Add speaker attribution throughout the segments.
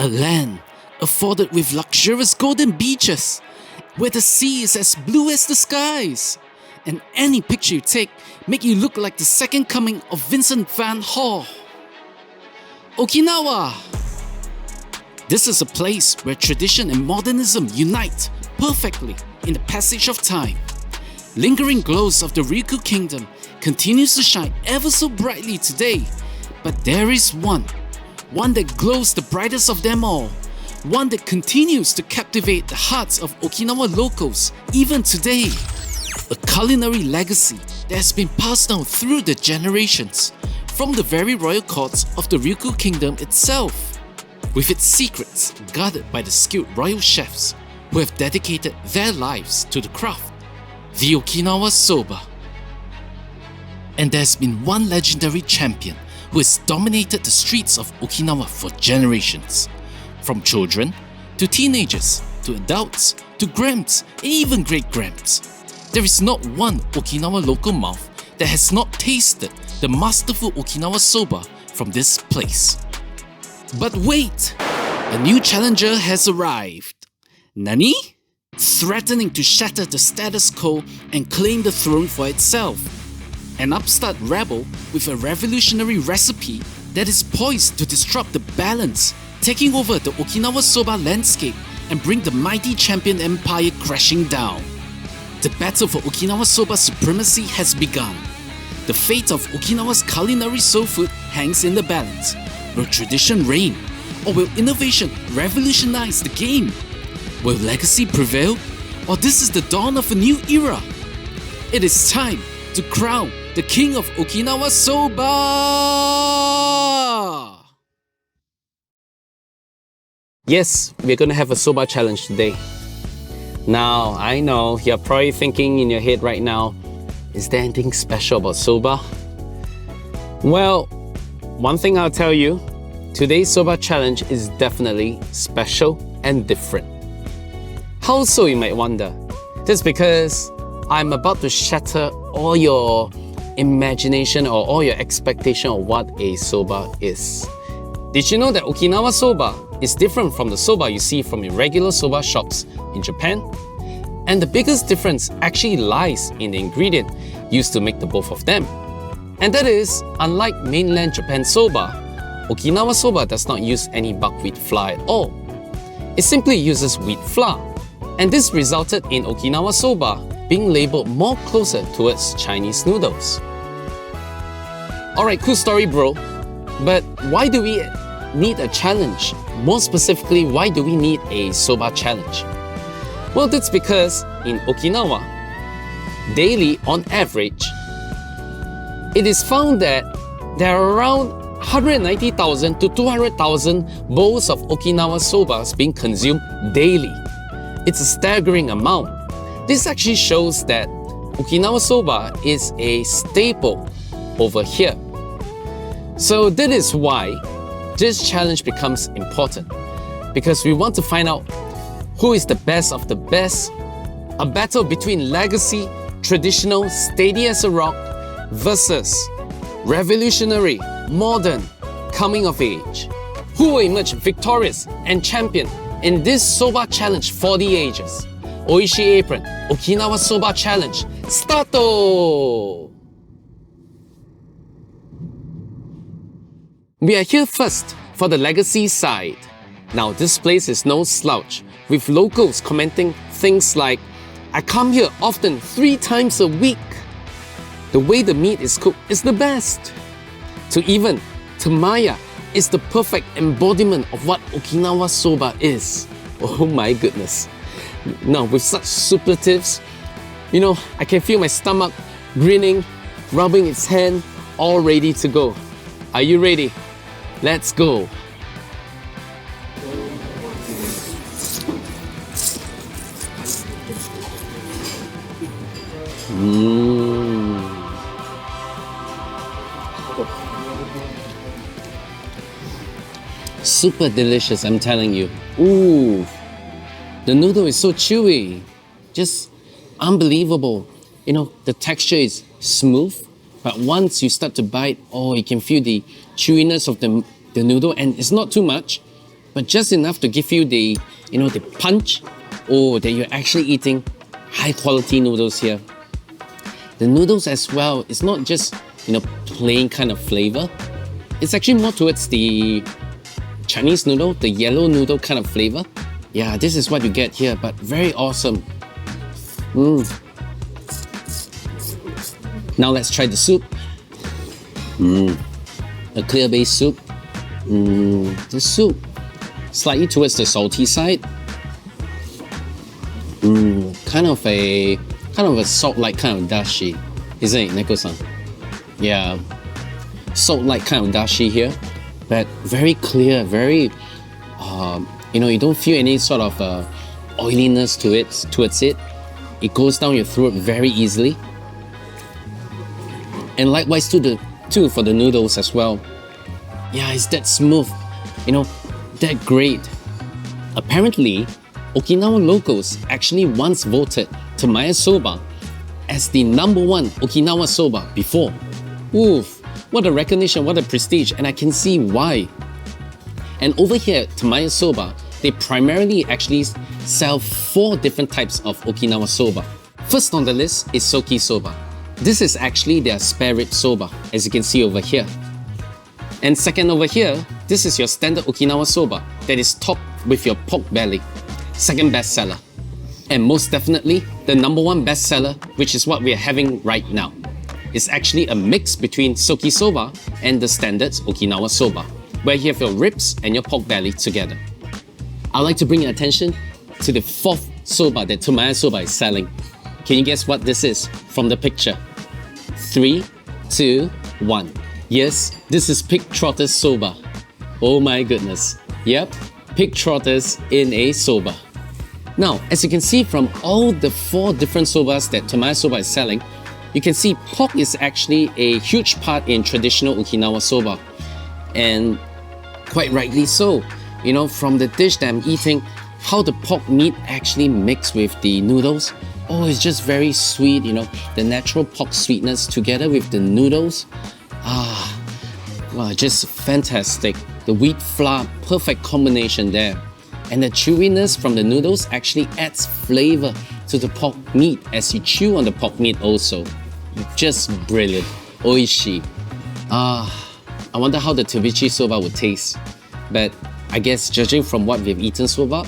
Speaker 1: A land afforded with luxurious golden beaches, where the sea is as blue as the skies, and any picture you take make you look like the second coming of Vincent van Gogh. Okinawa! This is a place where tradition and modernism unite perfectly in the passage of time. Lingering glows of the Ryukyu Kingdom continues to shine ever so brightly today, but there is one that glows the brightest of them all, one that continues to captivate the hearts of Okinawa locals even today. A culinary legacy that has been passed down through the generations from the very royal courts of the Ryukyu Kingdom itself, with its secrets guarded by the skilled royal chefs who have dedicated their lives to the craft, the Okinawa Soba. And there's been one legendary champion who has dominated the streets of Okinawa for generations. From children, to teenagers, to adults, to gramps, and even great-gramps. There is not one Okinawa local mouth that has not tasted the masterful Okinawa Soba from this place. But wait! A new challenger has arrived. Nani? Threatening to shatter the status quo and claim the throne for itself. An upstart rebel with a revolutionary recipe that is poised to disrupt the balance, taking over the Okinawa Soba landscape and bring the mighty champion empire crashing down. The battle for Okinawa Soba supremacy has begun. The fate of Okinawa's culinary soul food hangs in the balance. Will tradition reign, or will innovation revolutionize the game? Will legacy prevail, or this is the dawn of a new era? It is time to crown the king of Okinawa Soba! Yes, we're gonna have a soba challenge today. Now, I know you're probably thinking in your head right now, is there anything special about soba? Well, one thing I'll tell you, today's soba challenge is definitely special and different. How so, you might wonder? That's because I'm about to shatter all your imagination or all your expectation of what a soba is. Did you know that Okinawa soba is different from the soba you see from your regular soba shops in Japan? And the biggest difference actually lies in the ingredient used to make the both of them. And that is, unlike mainland Japan soba, Okinawa soba does not use any buckwheat flour at all. It simply uses wheat flour. And this resulted in Okinawa soba being labeled more closer towards Chinese noodles. Alright, cool story, bro. But why do we need a challenge? More specifically, why do we need a soba challenge? Well, that's because in Okinawa, daily on average, it is found that there are around 190,000 to 200,000 bowls of Okinawa sobas being consumed daily. It's a staggering amount. This actually shows that Okinawa soba is a staple over here. So that is why this challenge becomes important, because we want to find out who is the best of the best, a battle between legacy, traditional, steady as a rock, versus revolutionary, modern, coming of age. Who will emerge victorious and champion in this soba challenge for the ages? Oishi Apron Okinawa Soba Challenge, starto! We are here first for the legacy side. Now this place is no slouch, with locals commenting things like, I come here often 3 times a week. The way the meat is cooked is the best. To even Tamaya is the perfect embodiment of what Okinawa soba is. Oh my goodness. Now with such superlatives, I can feel my stomach grinning, rubbing its hand, all ready to go. Are you ready? Let's go. Super delicious, I'm telling you. Ooh, the noodle is so chewy, just unbelievable. The texture is smooth, but once you start to bite, you can feel the chewiness of the noodle, and it's not too much. but just enough to give you the, the punch, or that you're actually eating high quality noodles here. The noodles as well, it's not just, plain kind of flavor. It's actually more towards the Chinese noodle, the yellow noodle kind of flavor. Yeah, this is what you get here, but very awesome. Now let's try the soup. A clear base soup. The soup, slightly towards the salty side. Kind of a salt-like kind of dashi, isn't it, Neko-san? Yeah, salt-like kind of dashi here, but very clear, very, you don't feel any sort of oiliness towards it. It goes down your throat very easily. And likewise too for the noodles as well. Yeah, it's that smooth, that great. Apparently, Okinawa locals actually once voted Tamaya Soba as the #1 Okinawa Soba before. Oof, what a recognition, what a prestige, and I can see why. And over here at Tamaya Soba, they primarily actually sell 4 different types of Okinawa Soba. First on the list is Soki Soba. This is actually their spare rib soba, as you can see over here. And second over here, this is your standard Okinawa Soba that is topped with your pork belly. Second bestseller. And most definitely, the #1 bestseller, which is what we are having right now. It's actually a mix between Soki Soba and the standard Okinawa Soba, where you have your ribs and your pork belly together. I'd like to bring your attention to the 4th soba that Tamaya Soba is selling. Can you guess what this is from the picture? 3, 2, 1. Yes, this is pig trotters soba. Oh my goodness. Yep, pig trotters in a soba. Now, as you can see from all the 4 different sobas that Tamaya Soba is selling, you can see pork is actually a huge part in traditional Okinawa soba. And quite rightly so. From the dish that I'm eating, how the pork meat actually mixed with the noodles. Oh, it's just very sweet, the natural pork sweetness together with the noodles. Wow, just fantastic. The wheat flour, perfect combination there. And the chewiness from the noodles actually adds flavor to the pork meat as you chew on the pork meat also. Just brilliant. Oishi. I wonder how the Tabichi soba would taste. But I guess judging from what we've eaten so far,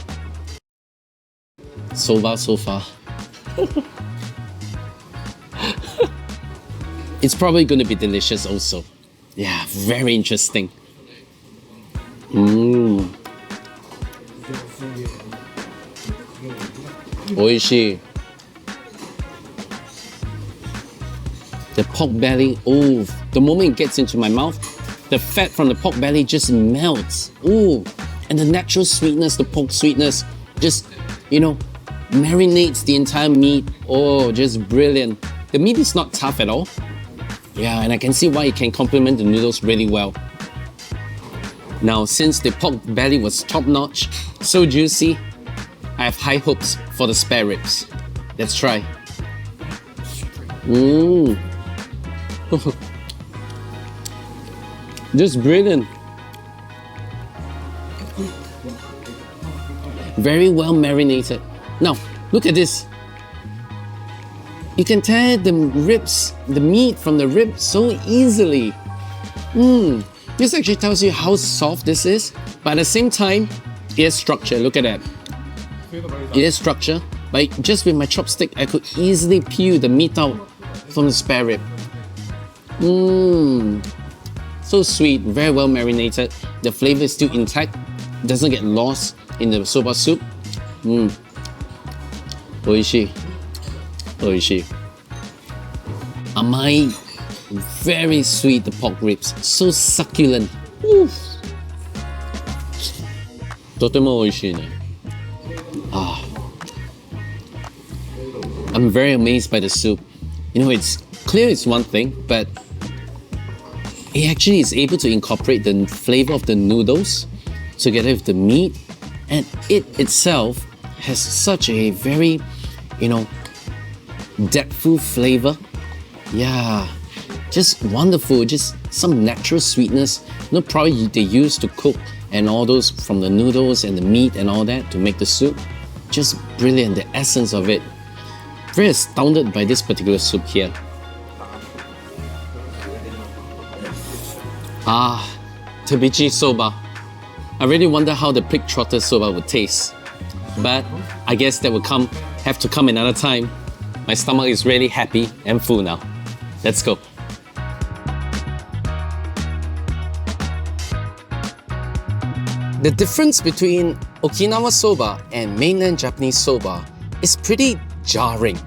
Speaker 1: it's probably going to be delicious also. Yeah, very interesting. Oishi. The pork belly, the moment it gets into my mouth, the fat from the pork belly just melts. And the natural sweetness, the pork sweetness, just, marinates the entire meat. Just brilliant. The meat is not tough at all. Yeah, and I can see why it can complement the noodles really well. Now, since the pork belly was top-notch, so juicy, I have high hopes for the spare ribs. Let's try. Just brilliant. Very well marinated. Now, look at this. You can tear the ribs, the meat from the rib so easily. This actually tells you how soft this is, but at the same time, it has structure. Look at that. It has structure, but just with my chopstick, I could easily peel the meat out from the spare rib. So sweet, very well marinated. The flavor is still intact, doesn't get lost in the soba soup. Oishi. Oishi. Amai. Very sweet, the pork ribs. So succulent. Totemo oishi ne. I'm very amazed by the soup. It's clear it's one thing, but it actually is able to incorporate the flavor of the noodles together with the meat, and it itself has such a very, depthful flavor. Yeah, just wonderful, just some natural sweetness. Probably they used to cook and all those from the noodles and the meat and all that to make the soup. Just brilliant, the essence of it. Very astounded by this particular soup here. Tabichi soba. I really wonder how the pig trotter soba would taste. But I guess that will have to come another time. My stomach is really happy and full now. Let's go. The difference between Okinawa soba and mainland Japanese soba is pretty jarring.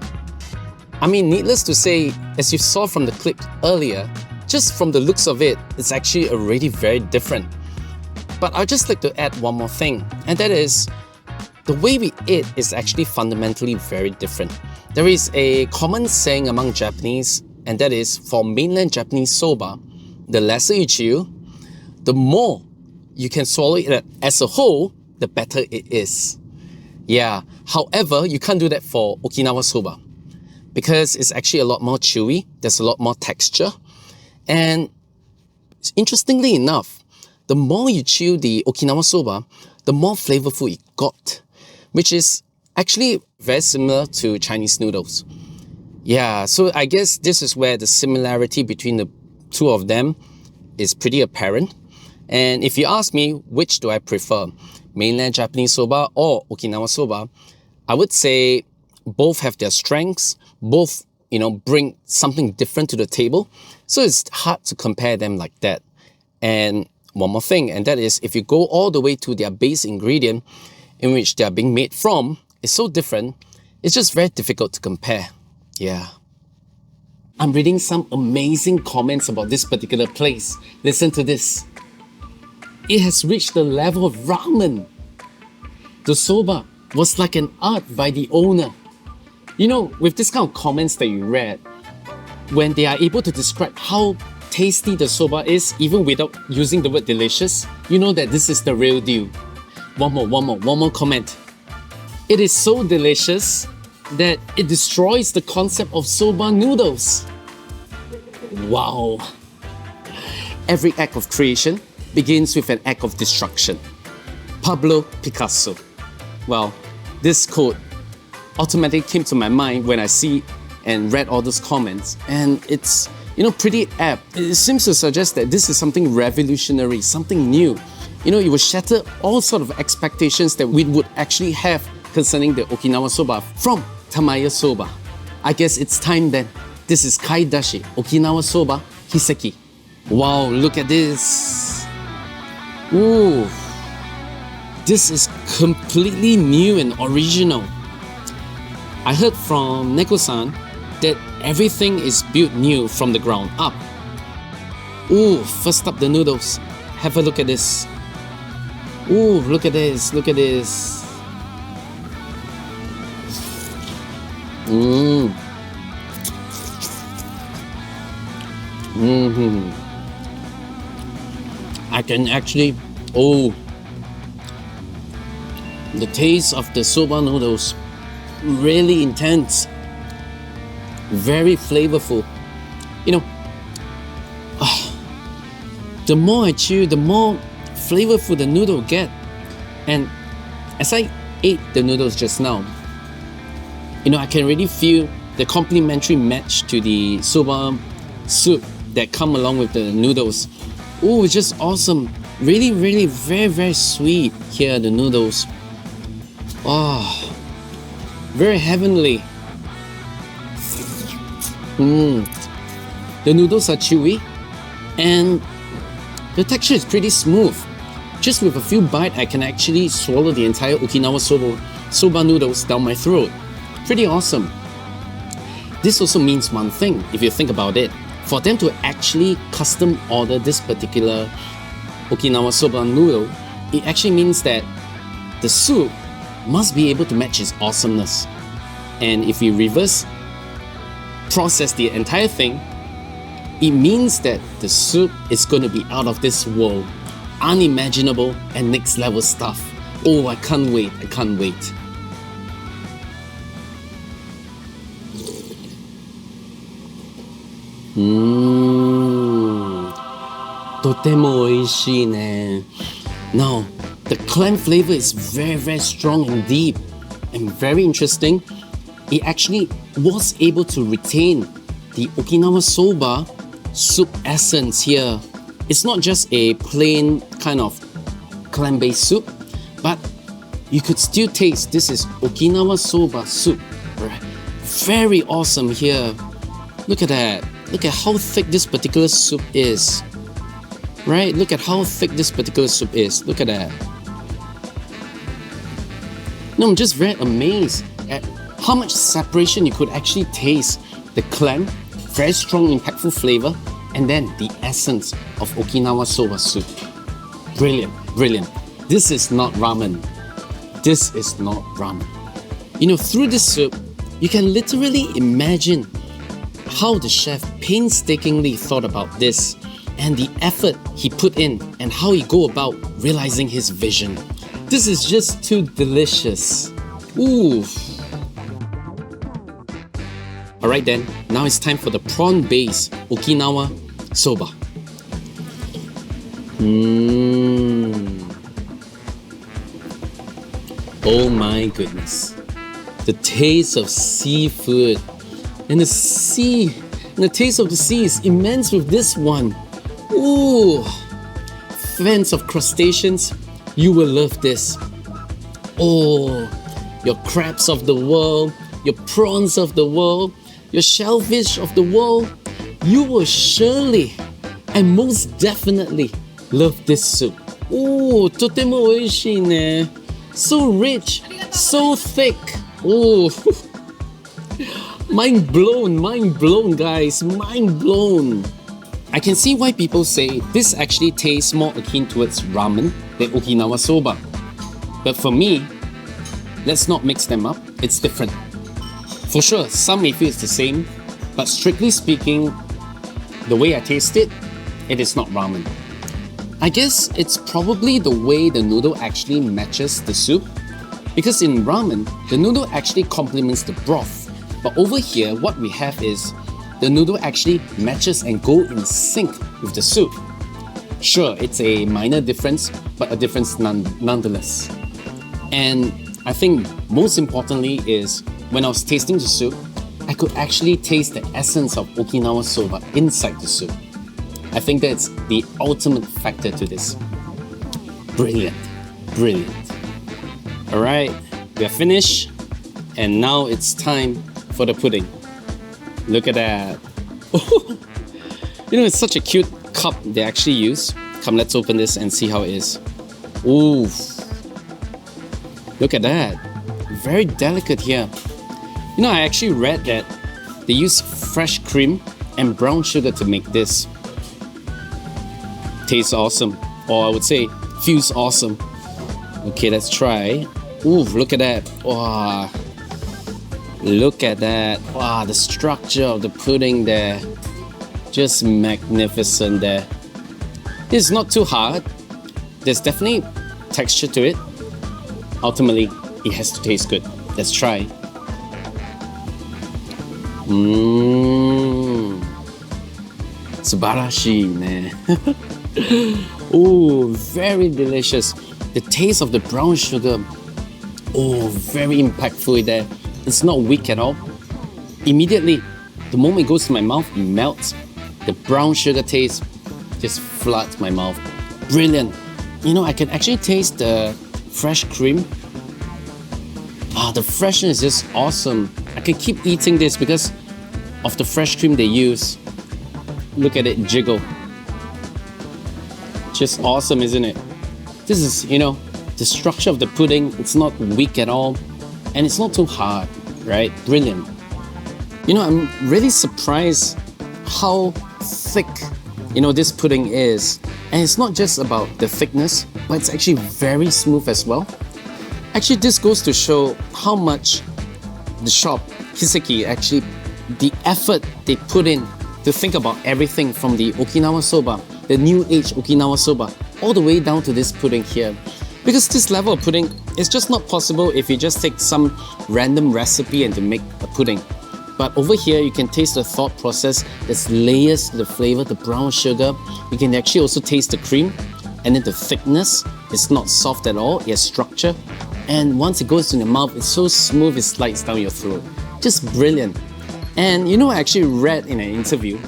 Speaker 1: I mean, needless to say, as you saw from the clip earlier, just from the looks of it, it's actually already very different. But I'd just like to add one more thing, and that is, the way we eat is actually fundamentally very different. There is a common saying among Japanese, and that is, for mainland Japanese soba, the lesser you chew, the more you can swallow it as a whole, the better it is. Yeah, however, you can't do that for Okinawa soba because it's actually a lot more chewy, there's a lot more texture, and interestingly enough, the more you chew the Okinawa soba, the more flavorful it got, which is actually very similar to Chinese noodles. Yeah, so I guess this is where the similarity between the two of them is pretty apparent. And if you ask me, which do I prefer, mainland Japanese soba or Okinawa soba, I would say both have their strengths, both, bring something different to the table. So it's hard to compare them like that. And one more thing, and that is, if you go all the way to their base ingredient in which they are being made from, it's so different, it's just very difficult to compare. Yeah. I'm reading some amazing comments about this particular place. Listen to this. It has reached the level of ramen. The soba was like an art by the owner. With this kind of comments that you read, when they are able to describe how tasty the soba is, even without using the word delicious, you know that this is the real deal. One more comment. It is so delicious that it destroys the concept of soba noodles. Wow. Every act of creation begins with an act of destruction. Pablo Picasso. Well, this quote automatically came to my mind when I see and read all those comments, and it's pretty apt. It seems to suggest that this is something revolutionary, something new. It will shatter all sort of expectations that we would actually have concerning the Okinawa soba from Tamaya soba. I guess it's time then. This is Kaidashi Okinawa soba Hiseki. Wow, look at this. Ooh, this is completely new and original. I heard from Neko-san that everything is built new from the ground up. Ooh, first up the noodles. Have a look at this. Ooh, look at this, look at this. I can actually, the taste of the soba noodles, really intense, very flavorful. The more I chew, the more flavorful the noodle get. And as I ate the noodles just now, I can really feel the complementary match to the soba soup that come along with the noodles. Oh, it's just awesome. Really, really very, very sweet here, the noodles. Oh, very heavenly. The noodles are chewy and the texture is pretty smooth. Just with a few bites, I can actually swallow the entire Okinawa soba noodles down my throat. Pretty awesome. This also means one thing, if you think about it. For them to actually custom order this particular Okinawa soba noodle, it actually means that the soup must be able to match its awesomeness. And if we reverse process the entire thing, it means that the soup is going to be out of this world, unimaginable and next level stuff. Oh, I can't wait, I can't wait. Now, the clam flavor is very, very strong and deep. And very interesting, it actually was able to retain the Okinawa Soba soup essence here. It's not just a plain kind of clam-based soup, but you could still taste this is Okinawa Soba soup. Very awesome here. Look at that. Look at how thick this particular soup is. Right? Look at how thick this particular soup is. Look at that. No, I'm just very amazed at how much separation you could actually taste the clam, very strong, impactful flavor, and then the essence of Okinawa Soba soup. Brilliant, brilliant. This is not ramen. This is not ramen. You know, through this soup, you can literally imagine how the chef painstakingly thought about this and the effort he put in and how he go about realizing his vision. This is just too delicious. Ooh. Alright then, now it's time for the prawn-based Okinawa Soba. Oh my goodness. The taste of seafood and the taste of the sea is immense with this one. Ooh. Fans of crustaceans, you will love this. Oh, your crabs of the world, your prawns of the world, your shellfish of the world, you will surely and most definitely love this soup. Oh, totemo oishii ne. So rich, so thick. Oh, mind blown guys, mind blown. I can see why people say this actually tastes more akin towards ramen than Okinawa Soba. But for me, let's not mix them up, it's different. For sure, some may feel it's the same, but strictly speaking, the way I taste it, it is not ramen. I guess it's probably the way the noodle actually matches the soup. Because in ramen, the noodle actually complements the broth. But over here, what we have is the noodle actually matches and go in sync with the soup. Sure, it's a minor difference, but a difference nonetheless. And I think most importantly is when I was tasting the soup, I could actually taste the essence of Okinawa Soba inside the soup. I think that's the ultimate factor to this. Brilliant, brilliant. Alright, we are finished, and now it's time for the pudding. Look at that. You know, it's such a cute cup they actually use. Come, let's open this and see how it is. Ooh. Look at that. Very delicate here. You know, I actually read that they use fresh cream and brown sugar to make this. Tastes awesome. Or I would say, feels awesome. Okay, let's try. Ooh, look at that. Wow. Look at that. Wow, the structure of the pudding there. Just magnificent there. It's not too hard. There's definitely texture to it. Ultimately, it has to taste good. Let's try. Subarashii ne. Oh, very delicious. The taste of the brown sugar. Oh, very impactful there. It's not weak at all. Immediately, the moment it goes to my mouth, it melts. The brown sugar taste just floods my mouth. Brilliant. You know, I can actually taste the fresh cream. The freshness is just awesome. I can keep eating this because of the fresh cream they use. Look at it jiggle. Just awesome, isn't it? This is, you know, the structure of the pudding. It's not weak at all. And it's not too hard, right? Brilliant. You know, I'm really surprised how thick, you know, this pudding is. And it's not just about the thickness, but it's actually very smooth as well. Actually, this goes to show how much the shop, Hiseki, actually, the effort they put in to think about everything from the Okinawa Soba, the new age Okinawa Soba, all the way down to this pudding here. Because this level of pudding is just not possible if you just take some random recipe and to make a pudding. But over here, you can taste the thought process. There's layers to the flavor, the brown sugar. You can actually also taste the cream. And then the thickness, it's not soft at all, it has structure. And once it goes in your mouth, it's so smooth it slides down your throat. Just brilliant. And you know, I actually read in an interview,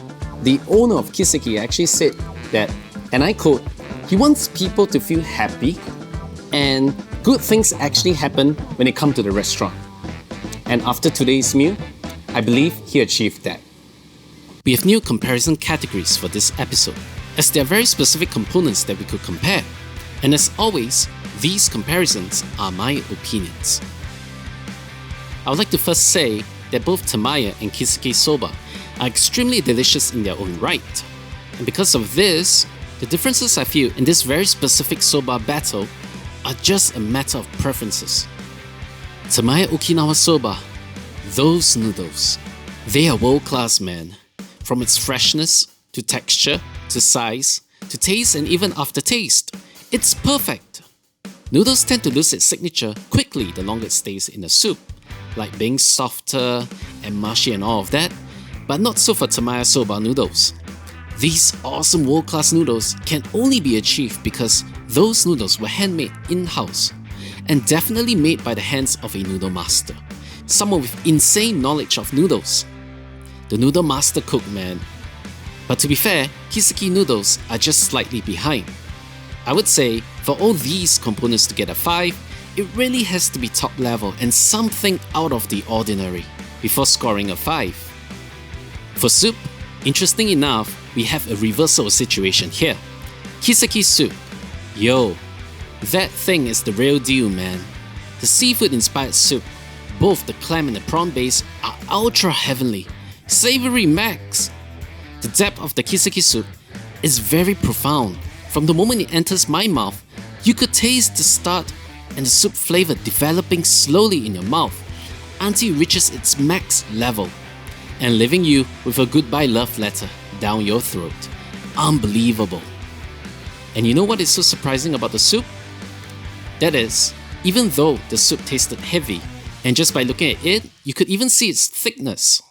Speaker 1: the owner of Kiseki actually said that, and I quote, he wants people to feel happy and good things actually happen when they come to the restaurant. And after today's meal, I believe he achieved that. We have new comparison categories for this episode, as there are very specific components that we could compare. And as always, these comparisons are my opinions. I would like to first say that both Tamaya and Kiseki Soba are extremely delicious in their own right. And because of this, the differences I feel in this very specific soba battle are just a matter of preferences. Tamaya Okinawa Soba, those noodles, they are world class, man. From its freshness, to texture, to size, to taste and even aftertaste, it's perfect. Noodles tend to lose its signature quickly the longer it stays in the soup, like being softer and mushy and all of that, but not so for Tamaya Soba noodles. These awesome world-class noodles can only be achieved because those noodles were handmade in-house and definitely made by the hands of a noodle master, someone with insane knowledge of noodles. The noodle master cook, man. But to be fair, Kiseki noodles are just slightly behind. I would say, for all these components to get a 5, it really has to be top level and something out of the ordinary before scoring a 5. For soup, interesting enough, we have a reversal situation here. Kiseki soup. Yo, that thing is the real deal, man. The seafood-inspired soup, both the clam and the prawn base, are ultra heavenly. Savory max! The depth of the Kiseki soup is very profound. From the moment it enters my mouth, you could taste the start and the soup flavor developing slowly in your mouth until it reaches its max level and leaving you with a goodbye love letter down your throat. Unbelievable. And you know what is so surprising about the soup? That is, even though the soup tasted heavy, and just by looking at it, you could even see its thickness.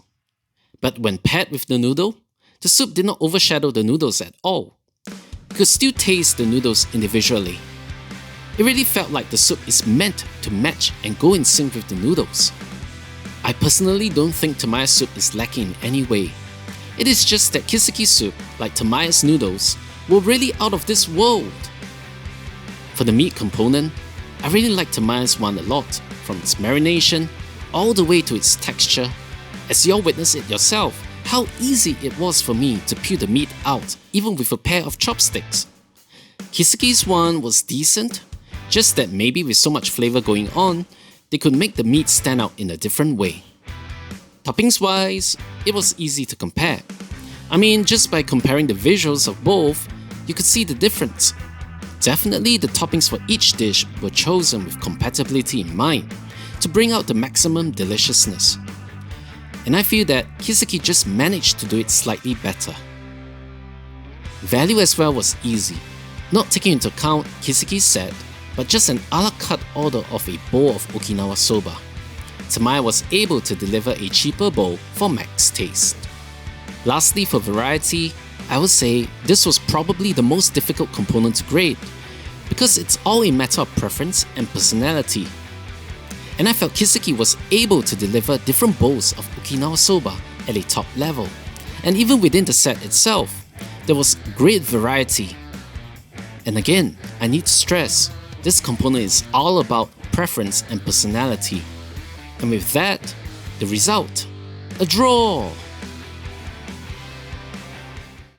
Speaker 1: But when paired with the noodle, the soup did not overshadow the noodles at all. You could still taste the noodles individually. It really felt like the soup is meant to match and go in sync with the noodles. I personally don't think Tamaya's soup is lacking in any way. It is just that Kiseki soup, like Tamaya's noodles, were really out of this world. For the meat component, I really like Tamaya's one a lot, from its marination all the way to its texture. As you'll witness it yourself, how easy it was for me to peel the meat out even with a pair of chopsticks. Kiseki's one was decent, just that maybe with so much flavor going on, they could make the meat stand out in a different way. Toppings wise, it was easy to compare. I mean, just by comparing the visuals of both, you could see the difference. Definitely the toppings for each dish were chosen with compatibility in mind, to bring out the maximum deliciousness. And I feel that Kiseki just managed to do it slightly better. Value as well was easy, not taking into account Kiseki's set, but just an a la carte order of a bowl of Okinawa Soba. Tamaya was able to deliver a cheaper bowl for max taste. Lastly, for variety, I would say this was probably the most difficult component to grade, because it's all a matter of preference and personality. And I felt Kiseki was able to deliver different bowls of Okinawa Soba at a top level. And even within the set itself, there was great variety. And again, I need to stress, this component is all about preference and personality. And with that, the result, a draw!